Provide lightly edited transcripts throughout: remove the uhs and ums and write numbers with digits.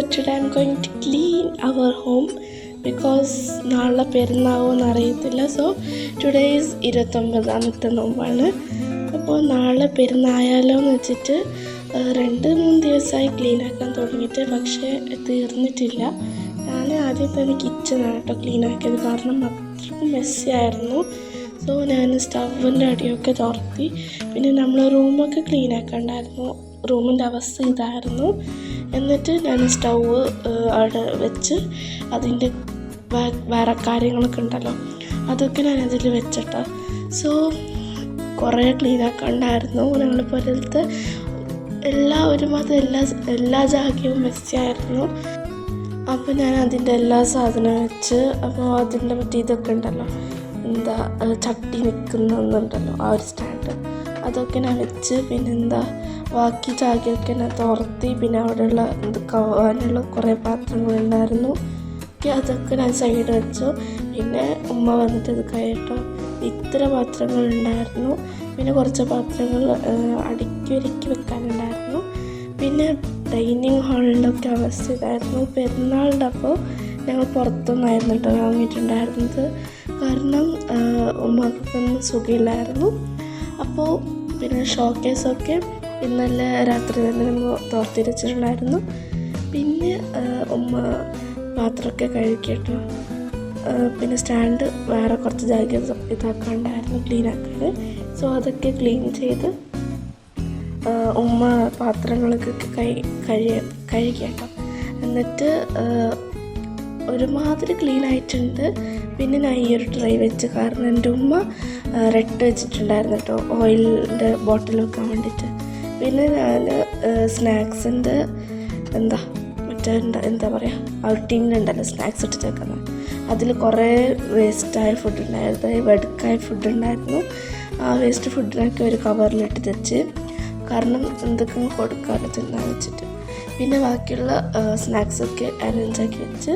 today I'm going to clean our home because നാളെ പെരുന്നാളെന്ന് അറിയത്തില്ല. So today is 29ാമത്തെ നോമ്പാണ്. അപ്പോൾ നാളെ പെരുന്നായാലോ എന്ന് വെച്ചിട്ട് 2-3 ദിവസമായി ക്ലീനാക്കാൻ തുടങ്ങിയിട്ട്, പക്ഷേ തീർന്നിട്ടില്ല. ഞാൻ ആദ്യം തന്നെ കിച്ചണാണ് കേട്ടോ ക്ലീനാക്കിയത്, കാരണം അത്രയ്ക്കും മെസ്സി ആയിരുന്നു. സോ ഞാൻ സ്റ്റവിൻ്റെ അടിയൊക്കെ തുറത്തി. പിന്നെ നമ്മൾ റൂമൊക്കെ ക്ലീനാക്കണ്ടായിരുന്നു. റൂമിൻ്റെ അവസ്ഥ ഇതായിരുന്നു. എന്നിട്ട് ഞാൻ സ്റ്റൗവ് അവിടെ വെച്ച് അതിൻ്റെ വേറെ കാര്യങ്ങളൊക്കെ ഉണ്ടല്ലോ അതൊക്കെ ഞാൻ അതിൽ വെച്ചിട്ട്. സോ കുറേ ക്ലീനാക്കണ്ടായിരുന്നു. ഞങ്ങൾ പുരലത്തെ എല്ലാ ജാഗയും മെസ്സിയായിരുന്നു. അപ്പോൾ ഞാൻ അതിൻ്റെ എല്ലാ സാധനവും വെച്ച്, അപ്പോൾ അതിൻ്റെ മറ്റേ ഇതൊക്കെ ഉണ്ടല്ലോ, ചട്ടി നിൽക്കുന്നുണ്ടല്ലോ ആ ഒരു സ്റ്റാൻഡ്, അതൊക്കെ ഞാൻ വെച്ച്. പിന്നെന്താ ബാക്കി ചാകിയൊക്കെ ഞാൻ തുറത്തി. പിന്നെ അവിടെയുള്ള കവാനുള്ള കുറേ പാത്രങ്ങളുണ്ടായിരുന്നു, അതൊക്കെ ഞാൻ സൈഡ് വെച്ചു. പിന്നെ ഉമ്മ വന്നിട്ട് ഇത് കഴിയട്ടോ ഇത്ര പാത്രങ്ങളുണ്ടായിരുന്നു. പിന്നെ കുറച്ച് പാത്രങ്ങൾ അടുക്കി വെക്കാനുണ്ടായിരുന്നു. പിന്നെ ഡൈനിങ് ഹാളിലൊക്കെ അവസ്ഥ ഇതായിരുന്നു. പെരുന്നാളിൻ്റെ അപ്പോൾ ഞങ്ങൾ പുറത്തുനിന്നായിരുന്നു കേട്ടോ വാങ്ങിയിട്ടുണ്ടായിരുന്നത്, കാരണം ഉമ്മക്കൊന്നും സുഖമില്ലായിരുന്നു. അപ്പോൾ പിന്നെ ഷോക്കേസൊക്കെ ഇന്നലെ രാത്രി തന്നെ നമ്മൾ തോർത്തിരിച്ചിട്ടുണ്ടായിരുന്നു. പിന്നെ ഉമ്മ പാത്രമൊക്കെ കഴുകിട്ടോ. പിന്നെ സ്റ്റാൻഡ് വേറെ കുറച്ച് ജാഗ്യം ഇതാക്കാണ്ടായിരുന്നു ക്ലീനാക്കാൻ. സോ അതൊക്കെ ക്ലീൻ ചെയ്ത് ഉമ്മ പാത്രങ്ങളൊക്കെ കഴുകിട്ടോ. എന്നിട്ട് ഒരുമാതിരി ക്ലീൻ ആയിട്ടുണ്ട്. പിന്നെ ഞാൻ ഈ ഒരു ട്രൈ വെച്ച്, കാരണം എൻ്റെ ഉമ്മ റെഡ് വെച്ചിട്ടുണ്ടായിരുന്നു കേട്ടോ ഓയിലിൻ്റെ ബോട്ടിൽ വെക്കാൻ വേണ്ടിയിട്ട്. പിന്നെ ഞാൻ സ്നാക്സിൻ്റെ എന്താ പറയുക ഔട്ടിങ്ങിലുണ്ടല്ലോ സ്നാക്സ് ഇട്ടിട്ട് വെക്കുന്നത്, അതിൽ കുറേ വേസ്റ്റായ ഫുഡ് ഉണ്ടായിരുന്നു, വെടുക്കായ ഫുഡ് ഉണ്ടായിരുന്നു. ആ വേസ്റ്റ് ഫുഡിനൊക്കെ ഒരു കവറിലിട്ട് വെച്ച്, കാരണം എന്തൊക്കെ കൊടുക്കാറ് തിന്നാൻ വെച്ചിട്ട്. പിന്നെ ബാക്കിയുള്ള സ്നാക്സൊക്കെ അറേഞ്ചാക്കി വെച്ച്.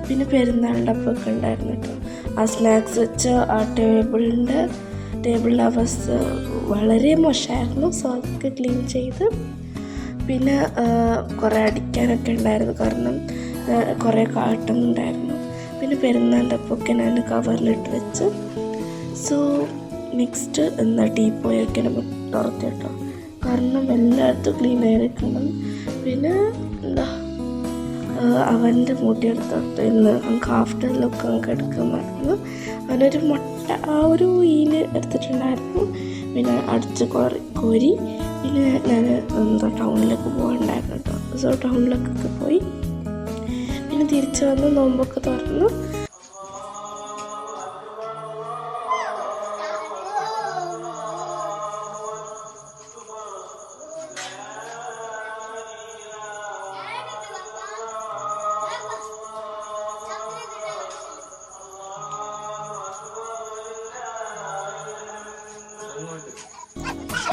പിന്നെ പെരുന്നാളിൻ്റെ അപ്പമൊക്കെ ഉണ്ടായിരുന്നു കേട്ടോ. ആ സ്നാക്സ് വെച്ച് ആ ടേബിളിൻ്റെ അവസ്ഥ വളരെ മോശമായിരുന്നു. സോ അതൊക്കെ ക്ലീൻ ചെയ്ത്. പിന്നെ കുറേ അടിക്കാനൊക്കെ ഉണ്ടായിരുന്നു, കാരണം കുറേ കാട്ടുന്നുണ്ടായിരുന്നു. പിന്നെ പെരുന്നാളിൻ്റെ അപ്പമൊക്കെ ഞാൻ കവറിലിട്ട് വെച്ച്. സോ നെക്സ്റ്റ് ടീപ്പോയൊക്കെ നമ്മൾ തുറത്തി കേട്ടോ, കാരണം എല്ലായിടത്തും ക്ലീൻ ആയിരിക്കണം. പിന്നെ അവൻ്റെ മുടിയെടുത്തിട്ട് ഇന്ന് നമുക്ക് ആഫ്റ്റർ ലുക്ക് നമുക്ക് എടുക്കുമായിരുന്നു. അവനൊരു ആ ഒരു ഈല് എടുത്തിട്ടുണ്ടായിരുന്നു. പിന്നെ അടിച്ച് കോരി. പിന്നെ ഞാൻ ടൗണിലേക്ക് പോകണ്ടായിരുന്നു കേട്ടോ. സോ ടൗണിലേക്കൊക്കെ പോയി. പിന്നെ തിരിച്ച് വന്ന് നോമ്പൊക്കെ തുറന്നു.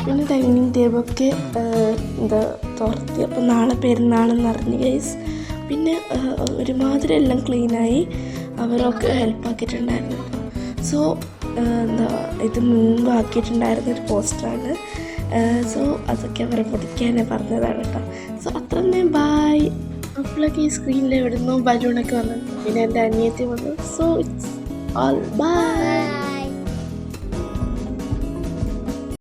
പിന്നെ ഡൈനിങ് ടേബിളൊക്കെ തുറത്തി. അപ്പോൾ നാളെ പെരുന്നാളെന്ന് അറിഞ്ഞു ഗൈസ്. പിന്നെ ഒരുമാതിരി എല്ലാം ക്ലീനായി. അവരൊക്കെ ഹെൽപ്പാക്കിയിട്ടുണ്ടായിരുന്നു. സോ ഇത് മുൻപ് ആക്കിയിട്ടുണ്ടായിരുന്നൊരു പോസ്റ്ററാണ്. സോ അതൊക്കെ അവരെ പൊടിക്കാനേ പറഞ്ഞതാണ് കേട്ടോ. സോ അത്ര തന്നെ ബായ്. അപ്പോഴൊക്കെ ഈ സ്ക്രീനിൽ എവിടുന്നോ ബലൂണൊക്കെ വന്നു. പിന്നെ എൻ്റെ അനിയത്തി വന്നു. So it's all by.